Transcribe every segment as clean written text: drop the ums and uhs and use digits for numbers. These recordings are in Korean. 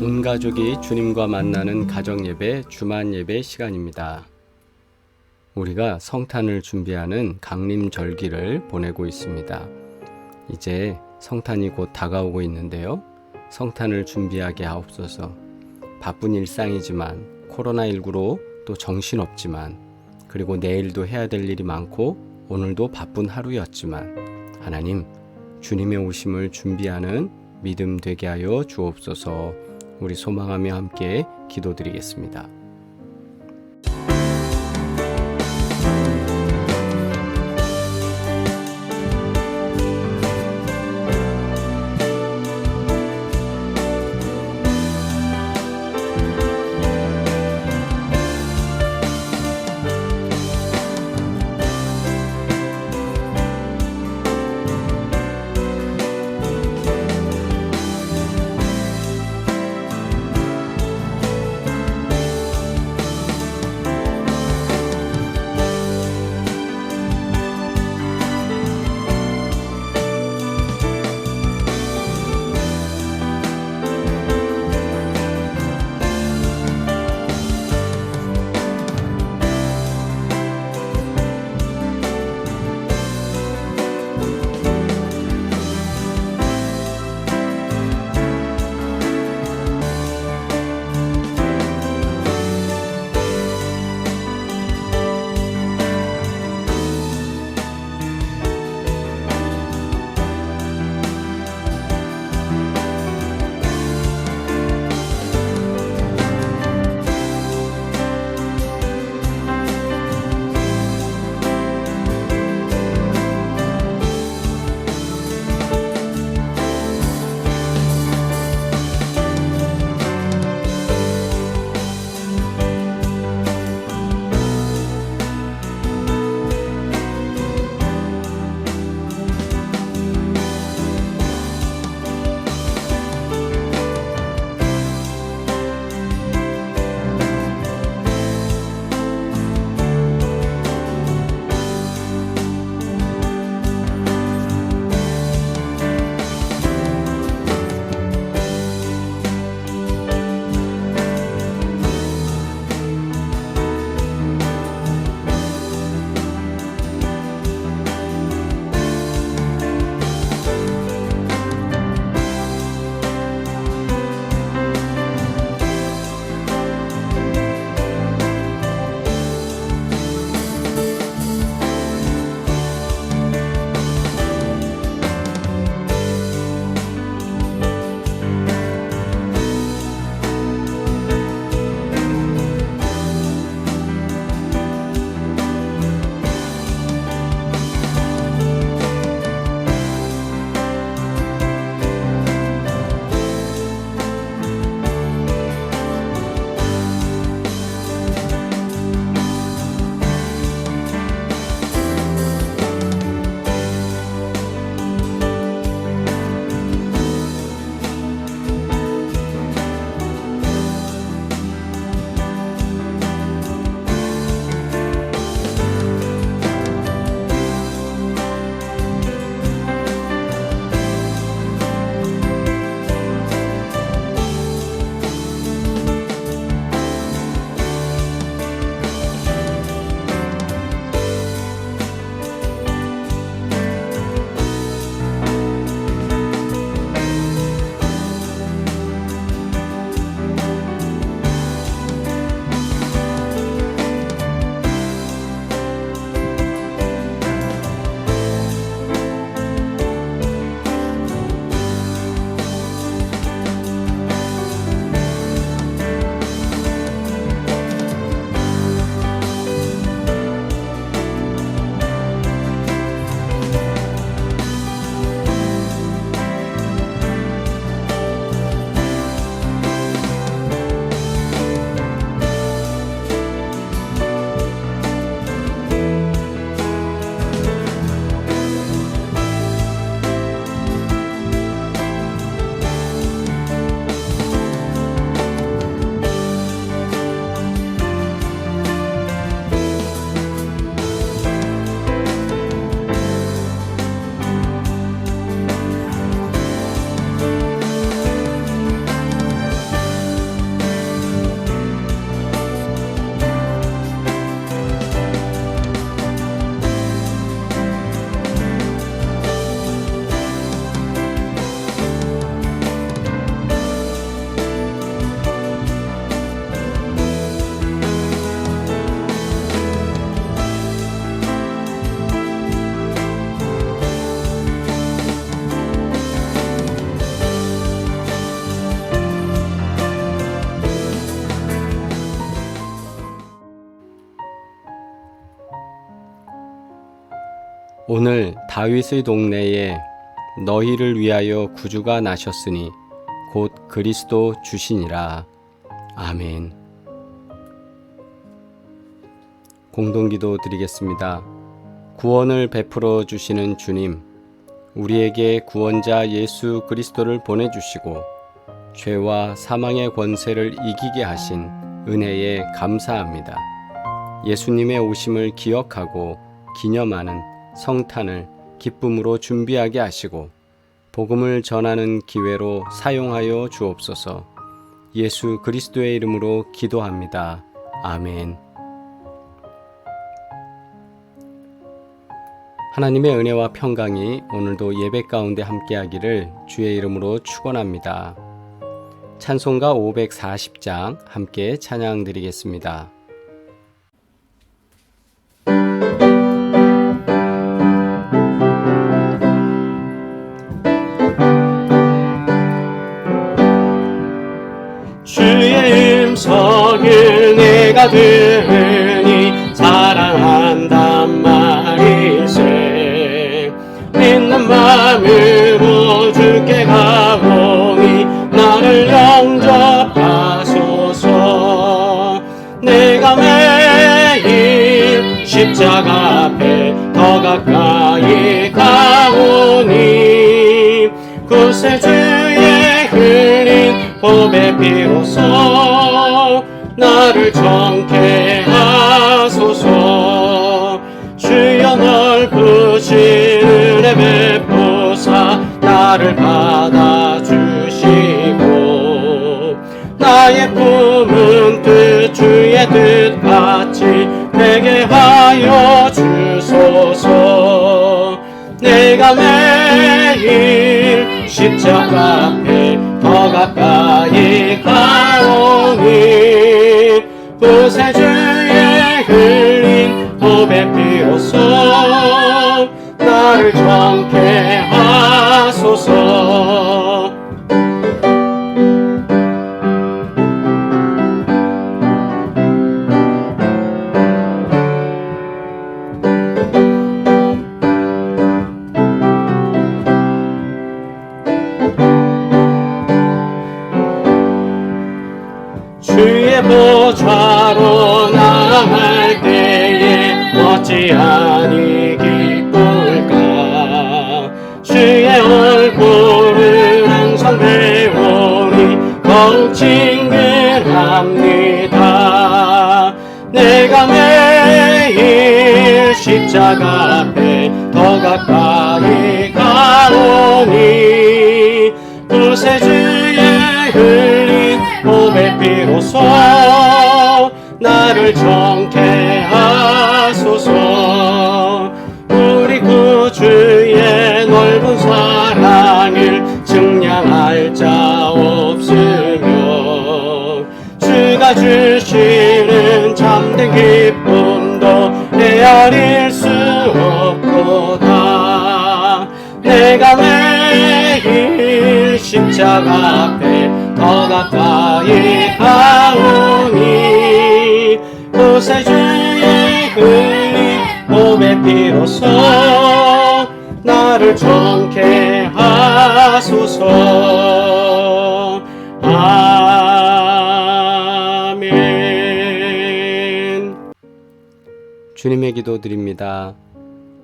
온 가족이 주님과 만나는 가정예배 주만 예배 시간입니다. 우리가 성탄을 준비하는 강림절기를 보내고 있습니다. 이제 성탄이 곧 다가오고 있는데요. 성탄을 준비하게 하옵소서. 바쁜 일상이지만 코로나19로 또 정신없지만 그리고 내일도 해야 될 일이 많고 오늘도 바쁜 하루였지만 하나님 주님의 오심을 준비하는 믿음 되게 하여 주옵소서. 우리 소망하며 함께 기도드리겠습니다. 오늘 다윗의 동네에 너희를 위하여 구주가 나셨으니 곧 그리스도 주시니라. 아멘. 공동기도 드리겠습니다. 구원을 베풀어 주시는 주님, 우리에게 구원자 예수 그리스도를 보내주시고 죄와 사망의 권세를 이기게 하신 은혜에 감사합니다. 예수님의 오심을 기억하고 기념하는 성탄을 기쁨으로 준비하게 하시고 복음을 전하는 기회로 사용하여 주옵소서. 예수 그리스도의 이름으로 기도합니다. 아멘. 하나님의 은혜와 평강이 오늘도 예배 가운데 함께하기를 주의 이름으로 축원합니다. 찬송가 540장 함께 찬양 드리겠습니다. 주의 음성을 내가 들으니 사랑한단 말일세. 믿는 마음으로 주께 가오니 나를 영접하소서. 내가 매일 십자가 앞에 더 가까이 가오니 구세주의 흘린 보배 피로써 나를 정케 하소서. 주여 넓으신 은혜 베푸사 나를 받아주시고 나의 품은 뜻 주의 뜻같이 되게 하여 주소서. 내가 매일 십자가 앞에 더 가까이 가오니 구세주의 흘린 보배 피로써 나를 정케 하소서. 주의 보좌로 나갈 때에 어찌하니 기쁠까. 주의 얼굴을 항상 배우니 더욱 친근합니다. 내가 매일 십자가 앞에 더 가까이 가오니 구세주의 흘린 보배 피로써 나를 정케 하소서. 우리 구주의 넓은 사랑을 증량할 자 없으며 주가 주시는 참된 기쁨도 헤아릴 수 없도다. 내가 매일 십자가 앞에 더 가까이 가오니 구세주의 흘린 보배 피로써 나를 정케 하소서. 아멘. 주님의 기도 드립니다.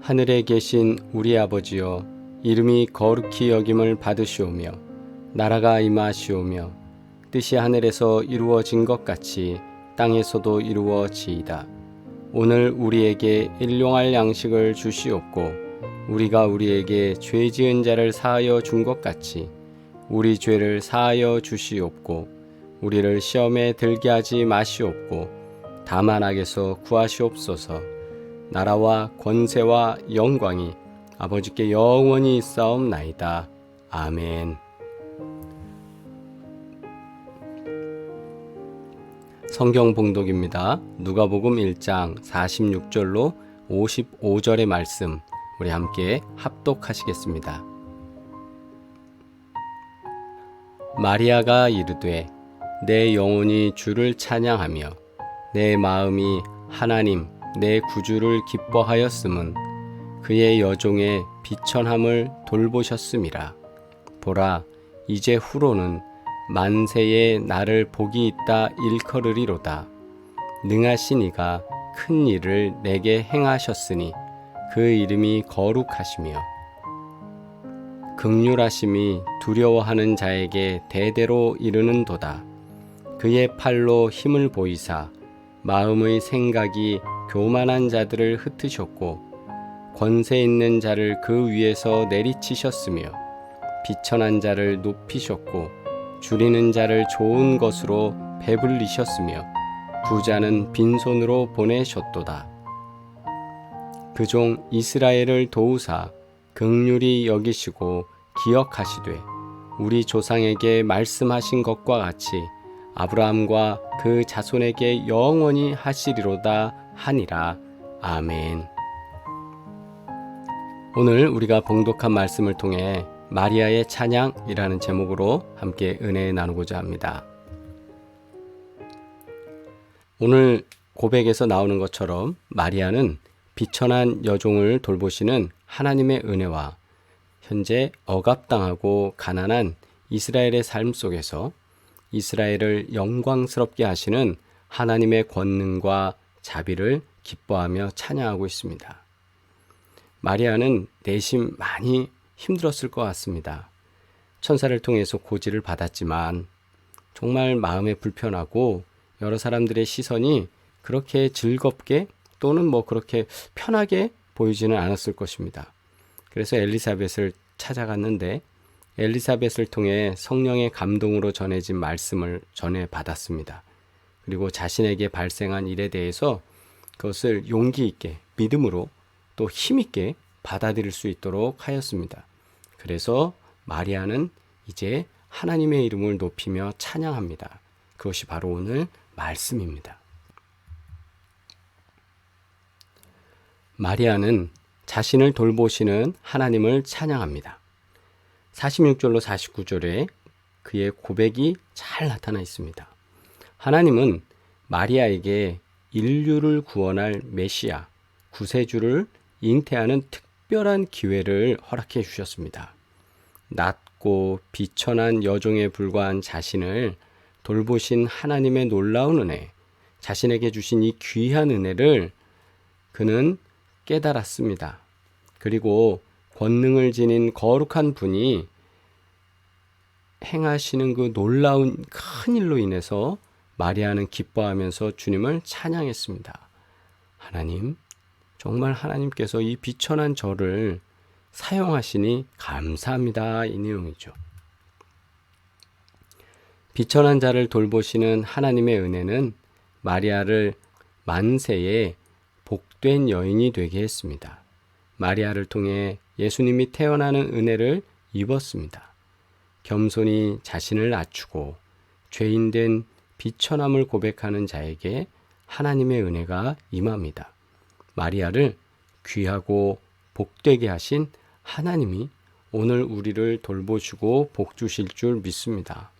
하늘에 계신 우리 아버지여, 이름이 거룩히 여김을 받으시오며 나라가 임하시오며 뜻이 하늘에서 이루어진 것 같이 땅에서도 이루어지이다. 오늘 우리에게 일용할 양식을 주시옵고 우리가 우리에게 죄 지은 자를 사하여 준 것 같이 우리 죄를 사하여 주시옵고 우리를 시험에 들게 하지 마시옵고 다만 악에서 구하시옵소서. 나라와 권세와 영광이 아버지께 영원히 있사옵나이다. 아멘. 성경 봉독입니다. 누가복음 1장 46절로 55절의 말씀 우리 함께 합독하시겠습니다. 마리아가 이르되 내 영혼이 주를 찬양하며 내 마음이 하나님 내 구주를 기뻐하였음은 그의 여종의 비천함을 돌보셨음이라. 보라, 이제 후로는 만세에 나를 복이 있다 일컬으리로다. 능하신 이가 큰 일을 내게 행하셨으니 그 이름이 거룩하시며 긍휼하심이 두려워하는 자에게 대대로 이르는도다. 그의 팔로 힘을 보이사 마음의 생각이 교만한 자들을 흩으셨고 권세 있는 자를 그 위에서 내리치셨으며 비천한 자를 높이셨고 줄이는 자를 좋은 것으로 배불리셨으며 부자는 빈손으로 보내셨도다. 그 종 이스라엘을 도우사 긍휼히 여기시고 기억하시되 우리 조상에게 말씀하신 것과 같이 아브라함과 그 자손에게 영원히 하시리로다 하니라. 아멘. 오늘 우리가 봉독한 말씀을 통해 마리아의 찬양이라는 제목으로 함께 은혜 나누고자 합니다. 오늘 고백에서 나오는 것처럼 마리아는 비천한 여종을 돌보시는 하나님의 은혜와 현재 억압당하고 가난한 이스라엘의 삶 속에서 이스라엘을 영광스럽게 하시는 하나님의 권능과 자비를 기뻐하며 찬양하고 있습니다. 마리아는 내심 많이 힘들었을 것 같습니다. 천사를 통해서 고지를 받았지만 정말 마음에 불편하고 여러 사람들의 시선이 그렇게 즐겁게 또는 그렇게 편하게 보이지는 않았을 것입니다. 그래서 엘리사벳을 찾아갔는데 엘리사벳을 통해 성령의 감동으로 전해진 말씀을 전해 받았습니다. 그리고 자신에게 발생한 일에 대해서 그것을 용기 있게 믿음으로 또 힘 있게 받아들일 수 있도록 하였습니다. 그래서 마리아는 이제 하나님의 이름을 높이며 찬양합니다. 그것이 바로 오늘 말씀입니다. 마리아는 자신을 돌보시는 하나님을 찬양합니다. 46절로 49절에 그의 고백이 잘 나타나 있습니다. 하나님은 마리아에게 인류를 구원할 메시아, 구세주를 잉태하는 특별한 기회를 허락해 주셨습니다. 낮고 비천한 여종에 불과한 자신을 돌보신 하나님의 놀라운 은혜, 자신에게 주신 이 귀한 은혜를 그는 깨달았습니다. 그리고 권능을 지닌 거룩한 분이 행하시는 그 놀라운 큰 일로 인해서 마리아는 기뻐하면서 주님을 찬양했습니다. 하나님, 정말 하나님께서 이 비천한 저를 사용하시니 감사합니다. 이 내용이죠. 비천한 자를 돌보시는 하나님의 은혜는 마리아를 만세에 복된 여인이 되게 했습니다. 마리아를 통해 예수님이 태어나는 은혜를 입었습니다. 겸손히 자신을 낮추고 죄인된 비천함을 고백하는 자에게 하나님의 은혜가 임합니다. 마리아를 귀하고 복되게 하신 하나님이 오늘 우리를 돌보시고 복주실 줄 믿습니다.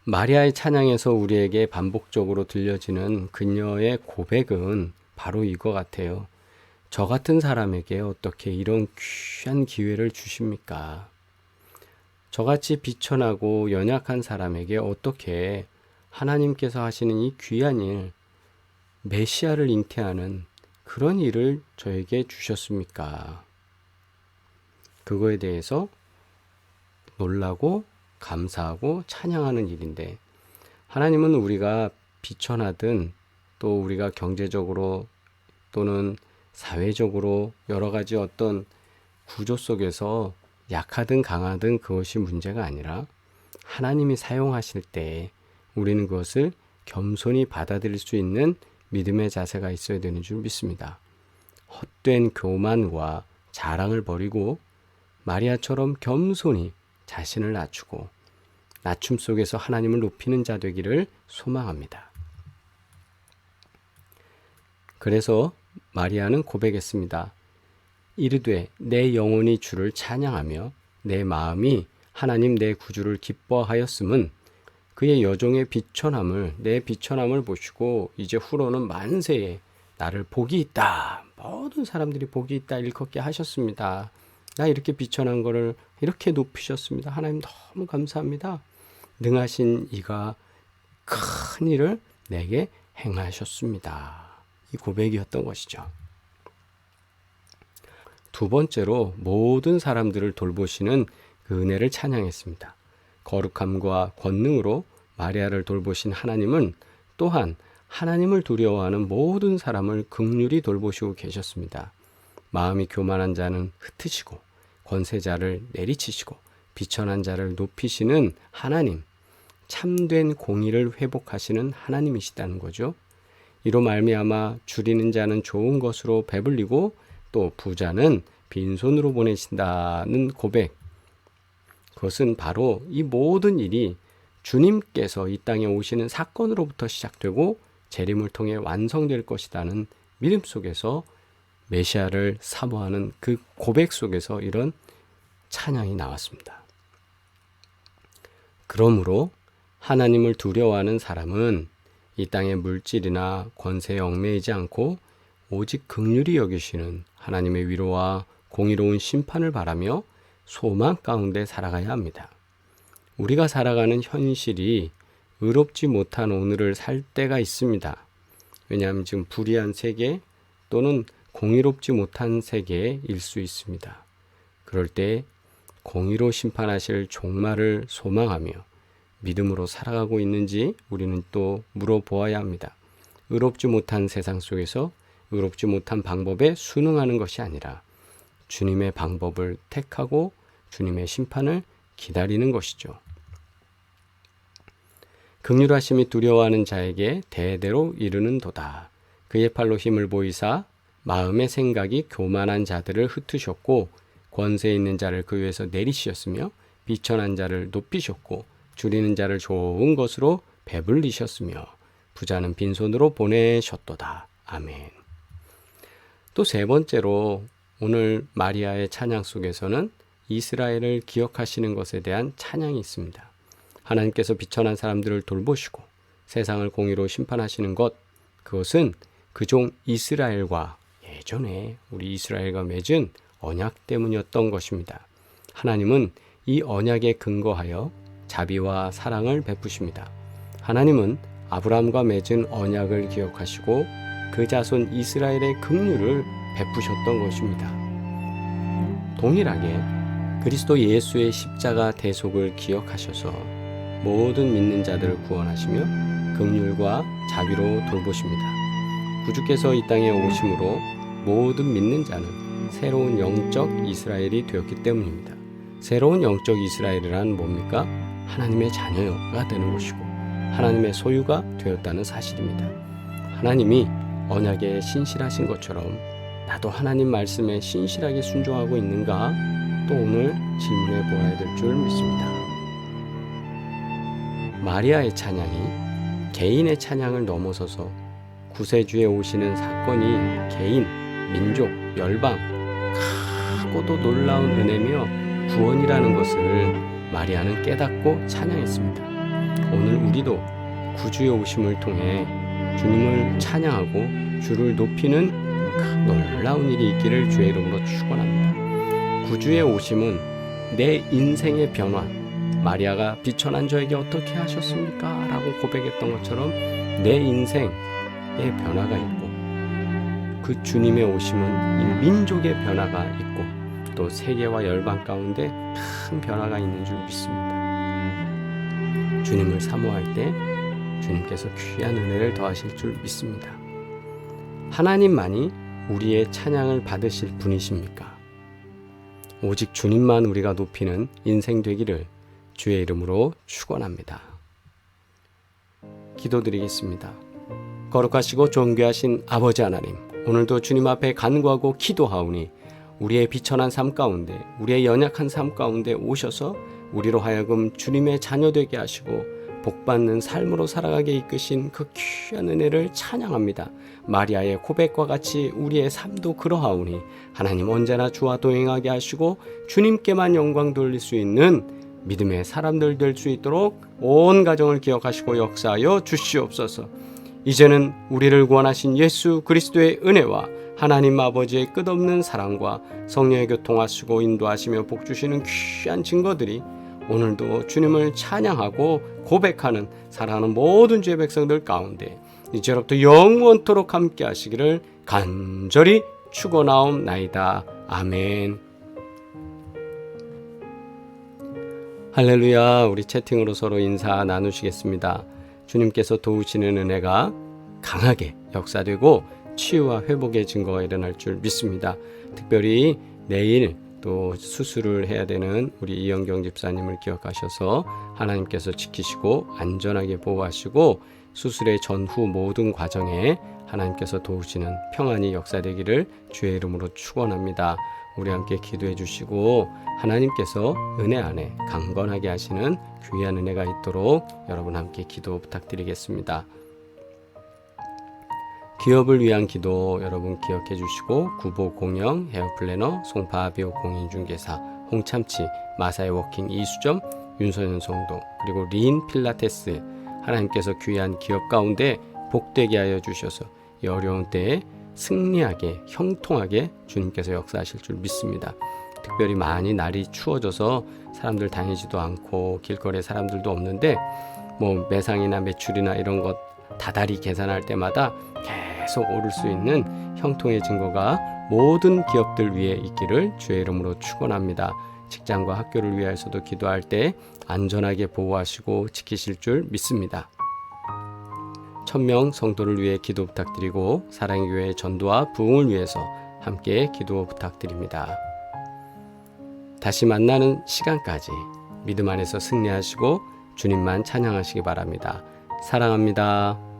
마리아의 찬양에서 우리에게 반복적으로 들려지는 그녀의 고백은 바로 이거 같아요. 저 같은 사람에게 어떻게 이런 귀한 기회를 주십니까? 저같이 비천하고 연약한 사람에게 어떻게 하나님께서 하시는 이 귀한 일, 메시아를 잉태하는 그런 일을 저에게 주셨습니까? 그거에 대해서 놀라고 감사하고 찬양하는 일인데, 하나님은 우리가 비천하든 또 우리가 경제적으로 또는 사회적으로 여러 가지 어떤 구조 속에서 약하든 강하든 그것이 문제가 아니라 하나님이 사용하실 때 우리는 그것을 겸손히 받아들일 수 있는 믿음의 자세가 있어야 되는 줄 믿습니다. 헛된 교만과 자랑을 버리고 마리아처럼 겸손히 자신을 낮추고 낮춤 속에서 하나님을 높이는 자 되기를 소망합니다. 그래서 마리아는 고백했습니다. 이르되 내 영혼이 주를 찬양하며 내 마음이 하나님 내 구주를 기뻐하였음은 그의 여종의 비천함을 내 비천함을 보시고 이제 후로는 만세에 나를 복이 있다. 모든 사람들이 복이 있다 일컫게 하셨습니다. 나 이렇게 비천한 거를 이렇게 높이셨습니다. 하나님 너무 감사합니다. 능하신 이가 큰 일을 내게 행하셨습니다. 이 고백이었던 것이죠. 두 번째로 모든 사람들을 돌보시는 그 은혜를 찬양했습니다. 거룩함과 권능으로 마리아를 돌보신 하나님은 또한 하나님을 두려워하는 모든 사람을 긍휼히 돌보시고 계셨습니다. 마음이 교만한 자는 흩으시고 권세자를 내리치시고 비천한 자를 높이시는 하나님, 참된 공의를 회복하시는 하나님이시다는 거죠. 이로 말미암아 줄이는 자는 좋은 것으로 배불리고 또 부자는 빈손으로 보내신다는 고백. 그것은 바로 이 모든 일이 주님께서 이 땅에 오시는 사건으로부터 시작되고 재림을 통해 완성될 것이라는 믿음 속에서 메시아를 사모하는 그 고백 속에서 이런 찬양이 나왔습니다. 그러므로 하나님을 두려워하는 사람은 이 땅의 물질이나 권세에 얽매이지 않고 오직 긍휼히 여기시는 하나님의 위로와 공의로운 심판을 바라며 소망 가운데 살아가야 합니다. 우리가 살아가는 현실이 의롭지 못한 오늘을 살 때가 있습니다. 왜냐하면 지금 불의한 세계 또는 공의롭지 못한 세계일 수 있습니다. 그럴 때 공의로 심판하실 종말을 소망하며 믿음으로 살아가고 있는지 우리는 또 물어보아야 합니다. 의롭지 못한 세상 속에서 의롭지 못한 방법에 순응하는 것이 아니라 주님의 방법을 택하고 주님의 심판을 기다리는 것이죠. 긍휼하심이 두려워하는 자에게 대대로 이르는 도다. 그의 팔로 힘을 보이사 마음의 생각이 교만한 자들을 흩으셨고 권세 있는 자를 그 위에서 내리시었으며 비천한 자를 높이셨고 줄이는 자를 좋은 것으로 배불리셨으며 부자는 빈손으로 보내셨도다. 아멘. 또 세 번째로 오늘 마리아의 찬양 속에서는 이스라엘을 기억하시는 것에 대한 찬양이 있습니다. 하나님께서 비천한 사람들을 돌보시고 세상을 공의로 심판하시는 것, 그것은 그 종 이스라엘과 예전에 우리 이스라엘과 맺은 언약 때문이었던 것입니다. 하나님은 이 언약에 근거하여 자비와 사랑을 베푸십니다. 하나님은 아브라함과 맺은 언약을 기억하시고 그 자손 이스라엘의 긍휼을 베푸셨던 것입니다. 동일하게 그리스도 예수의 십자가 대속을 기억하셔서 모든 믿는 자들을 구원하시며 긍휼과 자비로 돌보십니다. 구주께서 이 땅에 오심으로 모든 믿는 자는 새로운 영적 이스라엘이 되었기 때문입니다. 새로운 영적 이스라엘이란 뭡니까? 하나님의 자녀가 되는 것이고 하나님의 소유가 되었다는 사실입니다. 하나님이 언약에 신실하신 것처럼 나도 하나님 말씀에 신실하게 순종하고 있는가? 또 오늘 질문해 보아야 될 줄 믿습니다. 마리아의 찬양이 개인의 찬양을 넘어서서 구세주에 오시는 사건이 개인, 민족, 열방, 크고도 놀라운 은혜며 구원이라는 것을 마리아는 깨닫고 찬양했습니다. 오늘 우리도 구주의 오심을 통해 주님을 찬양하고 주를 높이는 놀라운 일이 있기를 주의 이름으로 축원합니다. 구주의 오심은 내 인생의 변화, 마리아가 비천한 저에게 어떻게 하셨습니까? 라고 고백했던 것처럼 내 인생의 변화가 있고 그 주님의 오심은 이 민족의 변화가 있고 또 세계와 열방 가운데 큰 변화가 있는 줄 믿습니다. 주님을 사모할 때 주님께서 귀한 은혜를 더하실 줄 믿습니다. 하나님만이 우리의 찬양을 받으실 분이십니까? 오직 주님만 우리가 높이는 인생 되기를 주의 이름으로 축원합니다. 기도드리겠습니다. 거룩하시고 존귀하신 아버지 하나님, 오늘도 주님 앞에 간구하고 기도하오니 우리의 비천한 삶 가운데, 우리의 연약한 삶 가운데 오셔서 우리로 하여금 주님의 자녀 되게 하시고 복받는 삶으로 살아가게 이끄신 그 귀한 은혜를 찬양합니다. 마리아의 고백과 같이 우리의 삶도 그러하오니 하나님 언제나 주와 동행하게 하시고 주님께만 영광 돌릴 수 있는 믿음의 사람들 될 수 있도록 온 가정을 기억하시고 역사하여 주시옵소서. 이제는 우리를 구원하신 예수 그리스도의 은혜와 하나님 아버지의 끝없는 사랑과 성령의 교통하시고 인도하시며 복주시는 귀한 증거들이 오늘도 주님을 찬양하고 고백하는 사랑하는 모든 주의 백성들 가운데 이제로부터 영원토록 함께 하시기를 간절히 축원하옵나이다. 아멘. 할렐루야. 우리 채팅으로 서로 인사 나누시겠습니다. 주님께서 도우시는 은혜가 강하게 역사되고 치유와 회복의 증거가 일어날 줄 믿습니다. 특별히 내일 또 수술을 해야 되는 우리 이영경 집사님을 기억하셔서 하나님께서 지키시고 안전하게 보호하시고 수술의 전후 모든 과정에 하나님께서 도우시는 평안이 역사되기를 주의 이름으로 축원합니다. 우리 함께 기도해 주시고 하나님께서 은혜 안에 강건하게 하시는 귀한 은혜가 있도록 여러분 함께 기도 부탁드리겠습니다. 기업을 위한 기도 여러분 기억해 주시고 구보공영, 헤어플래너, 송파비오 공인중개사, 홍참치, 마사의 워킹 이수점, 윤선현 성도 그리고 리인 필라테스 하나님께서 귀한 기업 가운데 복되게 하여 주셔서 이 어려운 때에 승리하게 형통하게 주님께서 역사하실 줄 믿습니다. 특별히 많이 날이 추워져서 사람들 다니지도 않고 길거리에 사람들도 없는데 뭐 매상이나 매출이나 이런 것 다달이 계산할 때마다 계속 오를 수 있는 형통의 증거가 모든 기업들 위에 있기를 주의 이름으로 축원합니다. 직장과 학교를 위하여서도 기도할 때 안전하게 보호하시고 지키실 줄 믿습니다. 1000명 성도를 위해 기도 부탁드리고 사랑의 교회 전도와 부흥을 위해서 함께 기도 부탁드립니다. 다시 만나는 시간까지 믿음 안에서 승리하시고 주님만 찬양하시기 바랍니다. 사랑합니다.